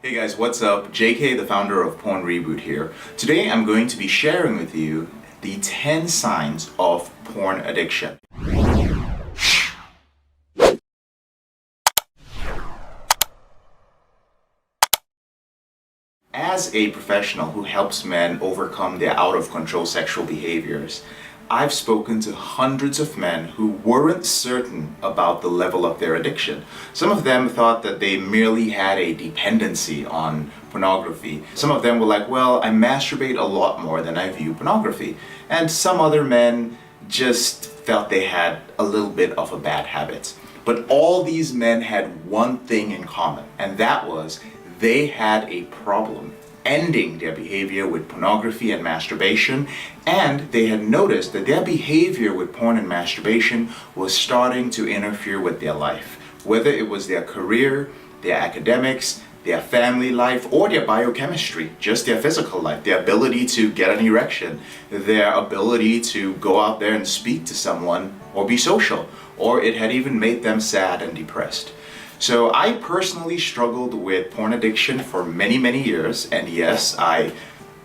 Hey guys, what's up? JK, the founder of PornReboot here. Today I'm going to be sharing with you the 10 signs of porn addiction. As a professional who helps men overcome their out-of-control sexual behaviors, I've spoken to hundreds of men who weren't certain about the level of their addiction. Some of them thought that they merely had a dependency on pornography. Some of them were like, well, I masturbate a lot more than I view pornography. And some other men just felt they had a little bit of a bad habit. But all these men had one thing in common, and that was they had a problem ending their behavior with pornography and masturbation, and they had noticed that their behavior with porn and masturbation was starting to interfere with their life, whether it was their career, their academics, their family life, or their biochemistry, just their physical life, their ability to get an erection, their ability to go out there and speak to someone or be social, or it had even made them sad and depressed. So I personally struggled with porn addiction for many years, and yes, I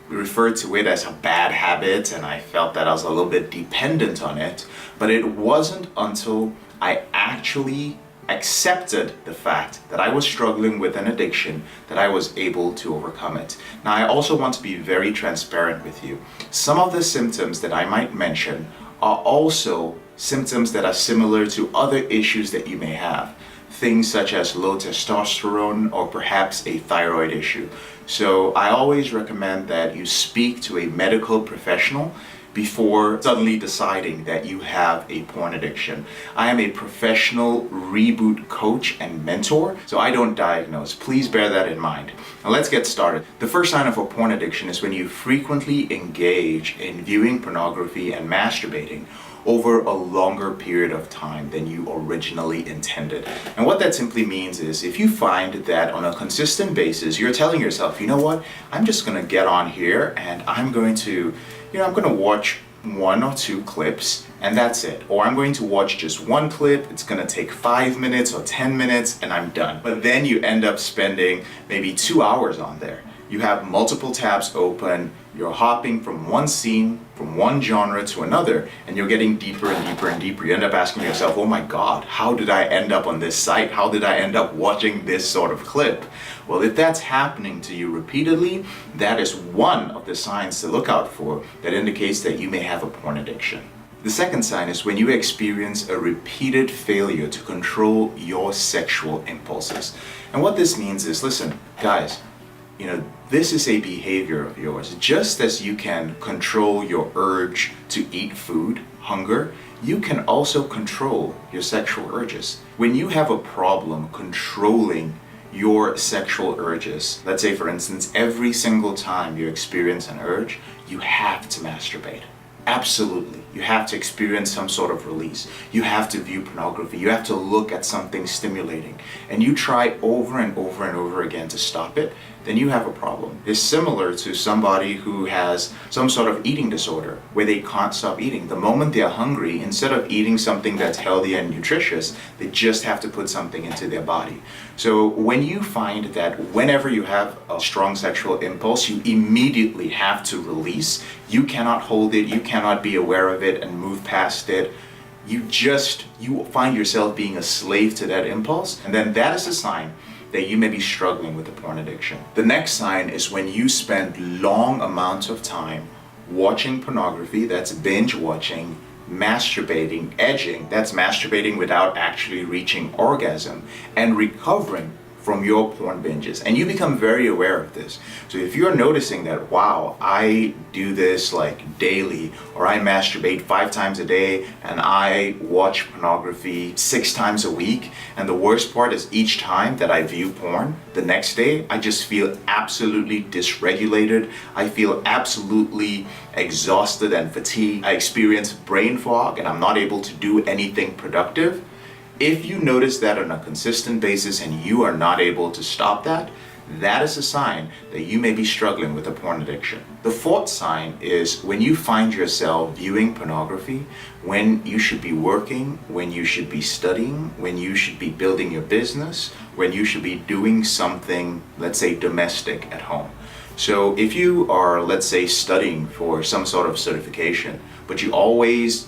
referred to it as a bad habit and I felt that I was a little bit dependent on it, but it wasn't until I actually accepted the fact that I was struggling with an addiction that I was able to overcome it. Now, I also want to be very transparent with you. Some of the symptoms that I might mention are also symptoms that are similar to other issues that you may have. Things such as low testosterone or perhaps a thyroid issue. So I always recommend that you speak to a medical professional before suddenly deciding that you have a porn addiction. I am a professional reboot coach and mentor, so I don't diagnose. Please bear that in mind. Now let's get started. The first sign of a porn addiction is when you frequently engage in viewing pornography and masturbating over a longer period of time than you originally intended. And what that simply means is if you find that on a consistent basis, you're telling yourself, you know what, I'm just gonna get on here and I'm going to watch one or two clips and that's it. Or I'm going to watch just one clip, it's gonna take 5 minutes or 10 minutes and I'm done. But then you end up spending maybe 2 hours on there. You have multiple tabs open, you're hopping from one scene, from one genre to another, and you're getting deeper and deeper and deeper. You end up asking yourself, oh my God, how did I end up on this site? How did I end up watching this sort of clip? Well, if that's happening to you repeatedly, that is one of the signs to look out for that indicates that you may have a porn addiction. The second sign is when you experience a repeated failure to control your sexual impulses. And what this means is, listen, guys, this is a behavior of yours. Just as you can control your urge to eat food, hunger, you can also control your sexual urges. When you have a problem controlling your sexual urges, let's say for instance, every single time you experience an urge, you have to masturbate. Absolutely. You have to experience some sort of release. You have to view pornography. You have to look at something stimulating. And you try over and over and over again to stop it, then you have a problem. It's similar to somebody who has some sort of eating disorder where they can't stop eating. The moment they're hungry, instead of eating something that's healthy and nutritious, they just have to put something into their body. So when you find that whenever you have a strong sexual impulse, you immediately have to release, you cannot hold it, you cannot be aware of it and move past it, you find yourself being a slave to that impulse, and then that is a sign that you may be struggling with a porn addiction. The next sign is when you spend long amounts of time watching pornography, that's binge watching, masturbating, edging, that's masturbating without actually reaching orgasm, and recovering from your porn binges. And you become very aware of this. So if you're noticing that, wow, I do this like daily, or I masturbate 5 times a day, and I watch pornography 6 times a week, and the worst part is each time that I view porn, the next day, I just feel absolutely dysregulated. I feel absolutely exhausted and fatigued. I experience brain fog, and I'm not able to do anything productive. If you notice that on a consistent basis and you are not able to stop that, that is a sign that you may be struggling with a porn addiction. The fourth sign is when you find yourself viewing pornography when you should be working, when you should be studying, when you should be building your business, when you should be doing something, let's say, domestic at home. So if you are, let's say, studying for some sort of certification, but you always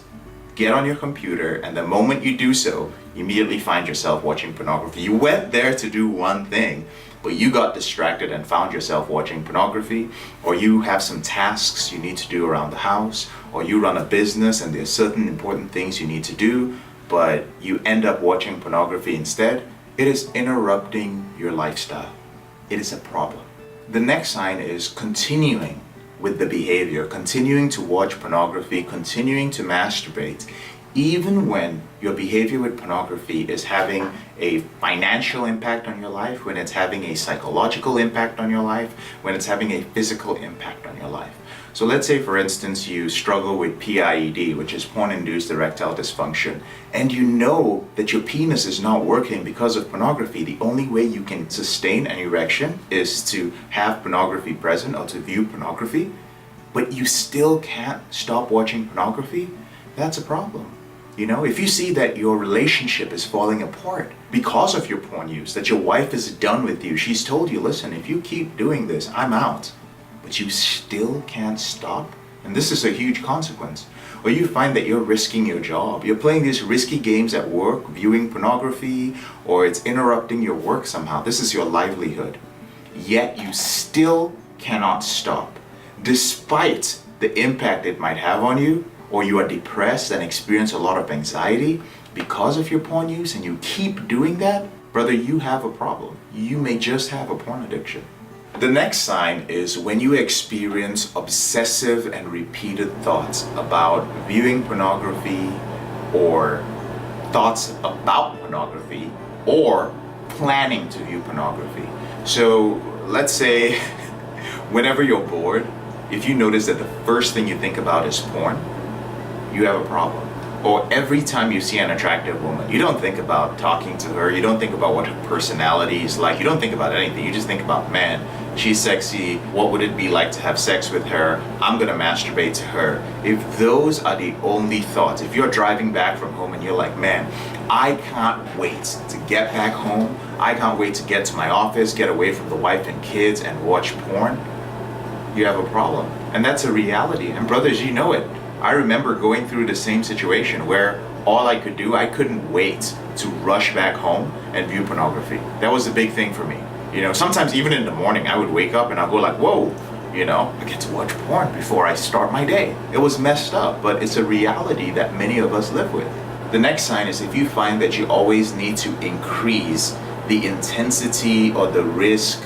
get on your computer, and the moment you do so, you immediately find yourself watching pornography. You went there to do one thing, but you got distracted and found yourself watching pornography, or you have some tasks you need to do around the house, or you run a business and there's certain important things you need to do, but you end up watching pornography instead. It is interrupting your lifestyle. It is a problem. The next sign is continuing with the behavior, continuing to watch pornography, continuing to masturbate, even when your behavior with pornography is having a financial impact on your life, when it's having a psychological impact on your life, when it's having a physical impact on your life. So let's say, for instance, you struggle with PIED, which is porn-induced erectile dysfunction, and you know that your penis is not working because of pornography. The only way you can sustain an erection is to have pornography present or to view pornography, but you still can't stop watching pornography. That's a problem. You know, if you see that your relationship is falling apart because of your porn use, that your wife is done with you, she's told you, listen, if you keep doing this, I'm out, but you still can't stop, and this is a huge consequence. Or you find that you're risking your job, you're playing these risky games at work, viewing pornography, or it's interrupting your work somehow. This is your livelihood, yet you still cannot stop, despite the impact it might have on you, or you are depressed and experience a lot of anxiety because of your porn use, and you keep doing that. Brother, you have a problem. You may just have a porn addiction. The next sign is when you experience obsessive and repeated thoughts about viewing pornography, or thoughts about pornography, or planning to view pornography. So let's say whenever you're bored, if you notice that the first thing you think about is porn, you have a problem. Or every time you see an attractive woman, you don't think about talking to her, you don't think about what her personality is like, you don't think about anything, you just think about, man, she's sexy, what would it be like to have sex with her, I'm gonna masturbate to her. If those are the only thoughts, if you're driving back from home and you're like, man, I can't wait to get back home, I can't wait to get to my office, get away from the wife and kids and watch porn, you have a problem. And that's a reality, and brothers, you know it. I remember going through the same situation where all I could do, I couldn't wait to rush back home and view pornography. That was the big thing for me. You know, sometimes even in the morning, I would wake up and I'll go like, whoa, you know, I get to watch porn before I start my day. It was messed up, but it's a reality that many of us live with. The next sign is if you find that you always need to increase the intensity or the risk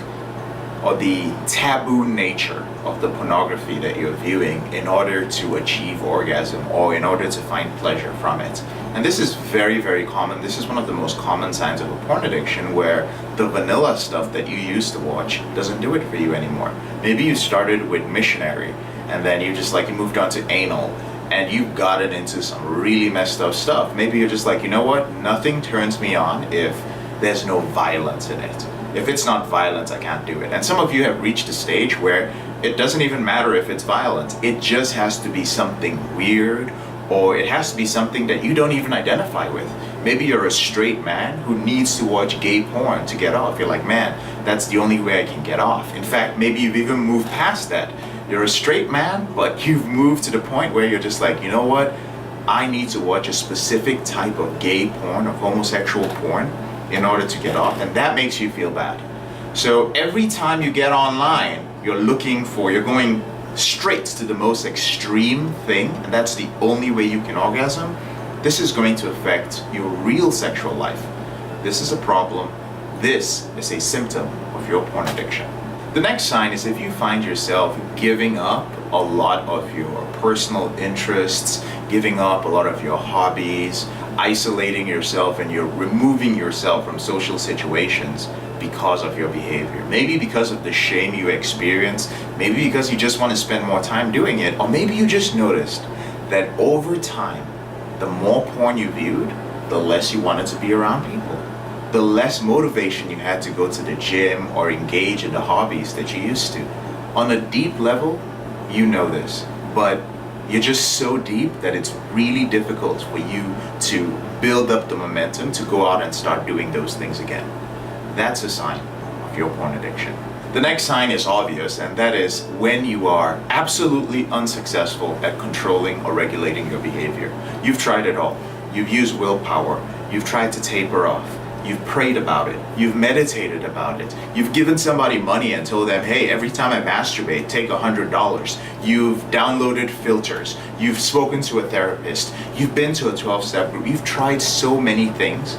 or the taboo nature of the pornography that you're viewing in order to achieve orgasm or in order to find pleasure from it. And this is very, very common. This is one of the most common signs of a porn addiction, where the vanilla stuff that you used to watch doesn't do it for you anymore. Maybe you started with missionary and then you moved on to anal, and you've gotten into some really messed up stuff. Maybe you're just like, you know what? Nothing turns me on if there's no violence in it. If it's not violent, I can't do it. And some of you have reached a stage where it doesn't even matter if it's violent. It just has to be something weird, or it has to be something that you don't even identify with. Maybe you're a straight man who needs to watch gay porn to get off. You're like, man, that's the only way I can get off. In fact, maybe you've even moved past that. You're a straight man, but you've moved to the point where you're just like, you know what? I need to watch a specific type of gay porn, of homosexual porn, in order to get off, and that makes you feel bad. So every time you get online, you're going straight to the most extreme thing, and that's the only way you can orgasm. This is going to affect your real sexual life. This is a problem. This is a symptom of your porn addiction. The next sign is if you find yourself giving up a lot of your personal interests, giving up a lot of your hobbies, isolating yourself, and you're removing yourself from social situations because of your behavior. Maybe because of the shame you experience, maybe because you just want to spend more time doing it, or maybe you just noticed that over time, the more porn you viewed, the less you wanted to be around people. the less motivation you had to go to the gym or engage in the hobbies that you used to. On a deep level, you know this, but you're just so deep that it's really difficult for you to build up the momentum to go out and start doing those things again. That's a sign of your porn addiction. The next sign is obvious, and that is when you are absolutely unsuccessful at controlling or regulating your behavior. You've tried it all. You've used willpower. You've tried to taper off. You've prayed about it. You've meditated about it. You've given somebody money and told them, hey, every time I masturbate, take $100. You've downloaded filters. You've spoken to a therapist. You've been to a 12-step group. You've tried so many things,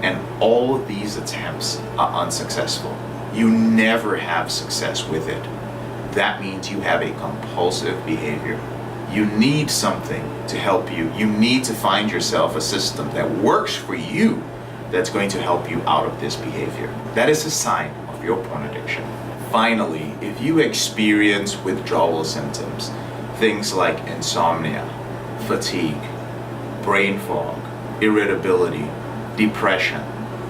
and all of these attempts are unsuccessful. You never have success with it. That means you have a compulsive behavior. You need something to help you. You need to find yourself a system that works for you that's going to help you out of this behavior. That is a sign of your porn addiction. Finally, if you experience withdrawal symptoms, things like insomnia, fatigue, brain fog, irritability, depression,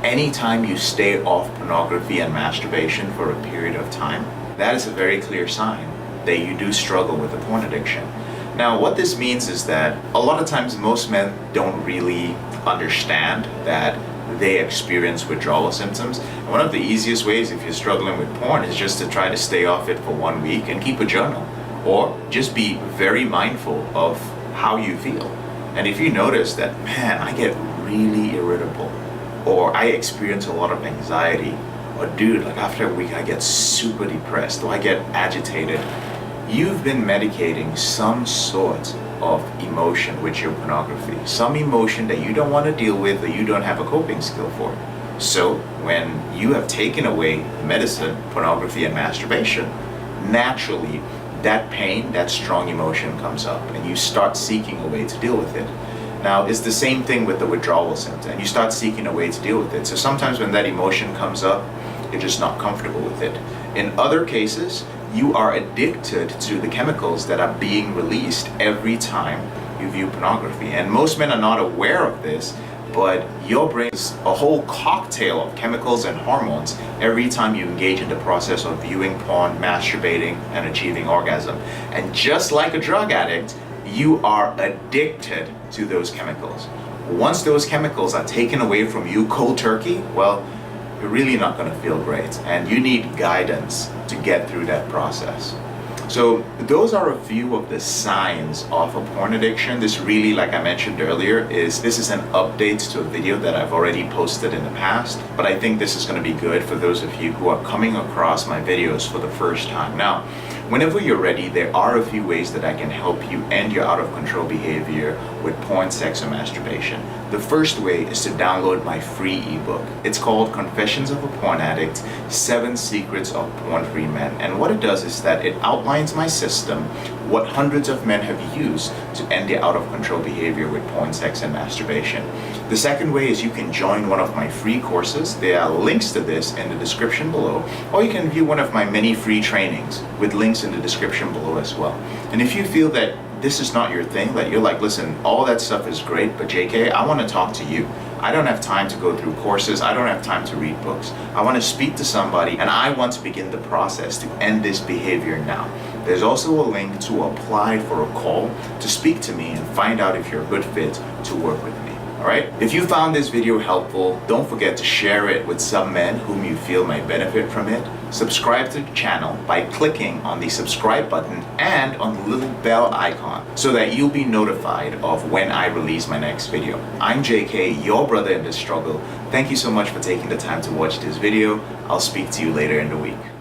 anytime you stay off pornography and masturbation for a period of time, that is a very clear sign that you do struggle with a porn addiction. Now, what this means is that a lot of times most men don't really understand that they experience withdrawal symptoms. And one of the easiest ways if you're struggling with porn is just to try to stay off it for 1 week and keep a journal, or just be very mindful of how you feel. And if you notice that, man, I get really irritable, or I experience a lot of anxiety, or dude, like after a week I get super depressed, or I get agitated, you've been medicating some sort of emotion with your pornography, some emotion that you don't want to deal with or you don't have a coping skill for. So when you have taken away medicine, pornography, and masturbation, naturally that pain, that strong emotion comes up and you start seeking a way to deal with it. Now, it's the same thing with the withdrawal symptom. You start seeking a way to deal with it. So sometimes when that emotion comes up, you're just not comfortable with it. In other cases, you are addicted to the chemicals that are being released every time you view pornography. And most men are not aware of this, but your brain is a whole cocktail of chemicals and hormones every time you engage in the process of viewing porn, masturbating, and achieving orgasm. And just like a drug addict, you are addicted to those chemicals. Once those chemicals are taken away from you cold turkey, well, you're really not going to feel great, and you need guidance to get through that process. So those are a few of the signs of a porn addiction. This really, like I mentioned earlier, this is an update to a video that I've already posted in the past, but I think this is going to be good for those of you who are coming across my videos for the first time. Now, whenever you're ready, there are a few ways that I can help you end your out of control behavior with porn, sex, or masturbation. The first way is to download my free ebook. It's called Confessions of a Porn Addict, 7 Secrets of Porn-Free Men. And what it does is that it outlines my system, what hundreds of men have used to end their out of control behavior with porn, sex, and masturbation. The second way is you can join one of my free courses. There are links to this in the description below, or you can view one of my many free trainings with links in the description below as well. And if you feel that this is not your thing, that you're like, listen, all that stuff is great, but JK, I want to talk to you. I don't have time to go through courses. I don't have time to read books. I want to speak to somebody, and I want to begin the process to end this behavior now. There's also a link to apply for a call to speak to me and find out if you're a good fit to work with me. Alright? If you found this video helpful, don't forget to share it with some men whom you feel might benefit from it. Subscribe to the channel by clicking on the subscribe button and on the little bell icon so that you'll be notified of when I release my next video. I'm JK, your brother in this struggle. Thank you so much for taking the time to watch this video. I'll speak to you later in the week.